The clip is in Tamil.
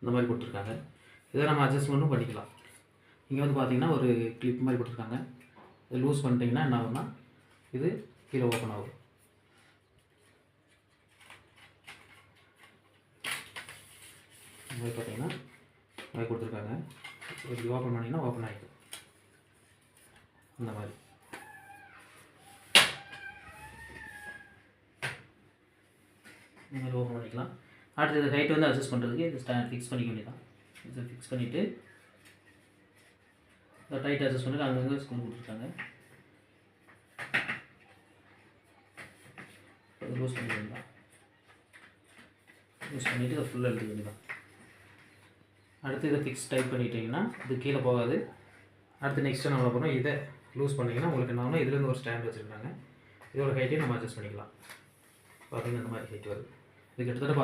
இந்த மாதிரி கொடுத்துருக்காங்க. இதை நம்ம அட்ஜஸ்ட்மெண்ட்டும் பண்ணிக்கலாம். இங்கே வந்து பார்த்திங்கன்னா ஒரு கிளிப் மாதிரி கொடுத்துருக்காங்க. இதை லூஸ் பண்ணிட்டீங்கன்னா என்ன ஆகும்னா இது கீழே ஓப்பன் ஆகும். இந்த மாதிரி பார்த்தீங்கன்னா அது கொடுத்துருக்காங்க. இப்படி ஓப்பன் பண்ணிங்கன்னா ஓப்பன் ஆகிடும். இந்த மாதிரி ஓப்பன் பண்ணிக்கலாம். அடுத்து இது ஹைட் வந்து அட்ஜஸ்ட் பண்ணுறதுக்கு இது ஸ்டாண்ட் ஃபிக்ஸ் பண்ணிக்க வேண்டியதான். இதை ஃபிக்ஸ் பண்ணிவிட்டு இந்த டைட் அட்ஜஸ்ட் பண்ணிட்டு அங்கங்கே ஸ்க்ரூ கொடுத்துருக்காங்க. அது லூஸ் பண்ணிக்க வேண்டியதான். யூஸ் பண்ணிவிட்டு இதை ஃபுல்லாக எடுத்துக்க வேண்டியதான். அடுத்து இதை ஃபிக்ஸ் டைப் பண்ணிட்டீங்கன்னா இது கீழே போகாது. அடுத்து நெக்ஸ்ட்டு நம்ம பண்ணோம், இதை லூஸ் பண்ணிங்கன்னா உங்களுக்கு என்ன ஆகும்னா இதுலேருந்து ஒரு ஸ்டாண்ட் வச்சுருக்காங்க. இதோட ஹைட்டையும் நம்ம அட்ஜஸ்ட் பண்ணிக்கலாம். பார்த்திங்கன்னா இந்த மாதிரி ஹைட் வருது. இது கிட்டத்தட்ட